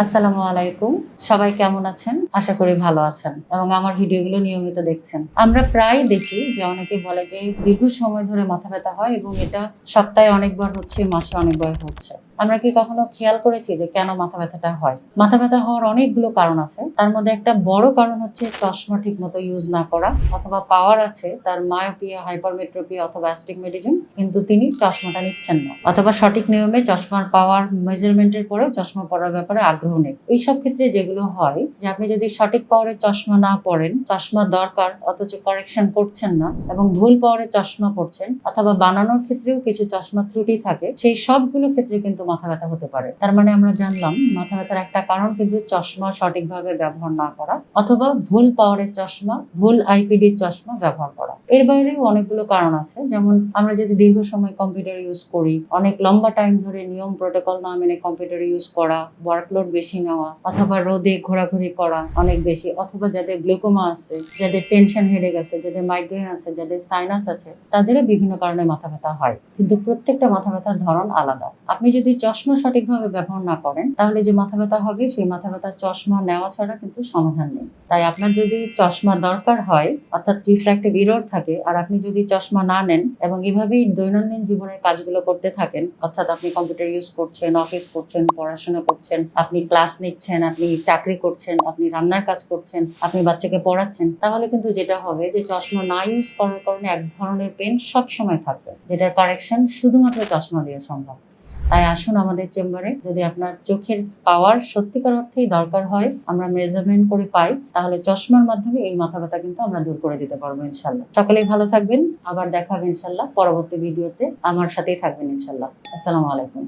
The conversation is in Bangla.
আসসালামু আলাইকুম। সবাই কেমন আছেন? আশা করি ভালো আছেন এবং আমার ভিডিওগুলো নিয়মিত দেখছেন। আমরা প্রায় দেখি যে অনেকে বলে যে দীর্ঘ সময় ধরে মাথা ব্যথা হয় এবং এটা সপ্তাহে অনেকবার হচ্ছে, মাসে অনেকবার হচ্ছে। আমরা কি কখনো খেয়াল করেছি যে কেন মাথা ব্যথাটা হয়? মাথা ব্যথা হওয়ার অনেকগুলো কারণ আছে। তার মধ্যে একটা বড় কারণ হচ্ছে চশমা ঠিকমতো ইউজ না করা, অথবা পাওয়ার আছে তার মায়োপিয়া, হাইপারমেট্রোপিয়া অথবা অ্যাস্টিগমেটিজম, কিন্তু তিনি চশমাটা নিচ্ছেন না, অথবা সঠিক নিয়মে চশমার পাওয়ার মেজারমেন্টের পরেও চশমা পরার ব্যাপারে আগ্রহ নেই। এইসব ক্ষেত্রে যেগুলো হয় যে আপনি যদি সঠিক পাওয়ারের চশমা না পরেন, চশমা দরকার অথচ কারেকশন করছেন না এবং ভুল পাওয়ারের চশমা পড়ছেন, অথবা বানানোর ক্ষেত্রেও কিছু চশমা ত্রুটি থাকে, সেই সবগুলো ক্ষেত্রে কিন্তু মাথা ব্যথা হতে পারে। তার মানে আমরা জানলাম মাথা ব্যথার একটা কারণ কিন্তু চশমা সঠিকভাবে ব্যবহার না করা, অথবা ভুল পাওয়ারের চশমা, ভুল আইপিডির চশমা ব্যবহার করা। এর বাইরেও অনেকগুলো কারণ আছে, যেমন আমরা যদি দীর্ঘ সময় কম্পিউটার ইউজ করি, অনেক লম্বা টাইম ধরে নিয়ম প্রোটোকল না মেনে কম্পিউটার ইউজ করা, ওয়ার্কলোড বেশি নেওয়া, অথবা রোদে ঘোরাঘুরি করা অনেক বেশি, অথবা যাদের গ্লুকোমা আছে, যাদের টেনশন হেডেক আছে, যাদের মাইগ্রেন আছে, যাদের সাইনাস আছে, তাদেরও বিভিন্ন কারণে মাথা ব্যথা হয়। কিন্তু প্রত্যেকটা মাথা ব্যথার ধরন আলাদা। আপনি যদি চশমা সঠিকভাবে ব্যবহার না করেন, তাহলে যে মাথা ব্যথা হবে সেই মাথা ব্যথার চশমা নেওয়া ছাড়া কিন্তু সমাধান নেই। তাই আপনার যদি চশমা দরকার হয়, অর্থাৎ রিফ্র্যাক্টিভ এরর থাকে, আর আপনি যদি চশমা না নেন এবং এভাবেই দৈনন্দিন জীবনের কাজগুলো করতে থাকেন, অর্থাৎ আপনি কম্পিউটার ইউজ করছেন, অফিস করছেন, পড়াশোনা করছেন, আপনি ক্লাস নিচ্ছেন, আপনি চাকরি করছেন, আপনি রান্নার কাজ করছেন, আপনি বাচ্চাকে পড়াচ্ছেন, তাহলে কিন্তু যেটা হবে যে চশমা না ইউজ করার কারণে এক ধরনের পেন সব সময় থাকবে, যেটার কারেকশন শুধুমাত্র চশমা দিয়ে সম্ভব। তাই আসুন আমাদের চেম্বারে, যদি আপনার চোখের পাওয়ার সত্যিকার অর্থেই দরকার হয়, আমরা মেজারমেন্ট করে পাই, তাহলে চশমার মাধ্যমে এই মাথা ব্যথা কিন্তু আমরা দূর করে দিতে পারবো ইনশাল্লাহ। সকলেই ভালো থাকবেন, আবার দেখা হবে ইনশাল্লাহ পরবর্তী ভিডিওতে। আমার সাথেই থাকবেন ইনশাল্লাহ। আসসালামু আলাইকুম।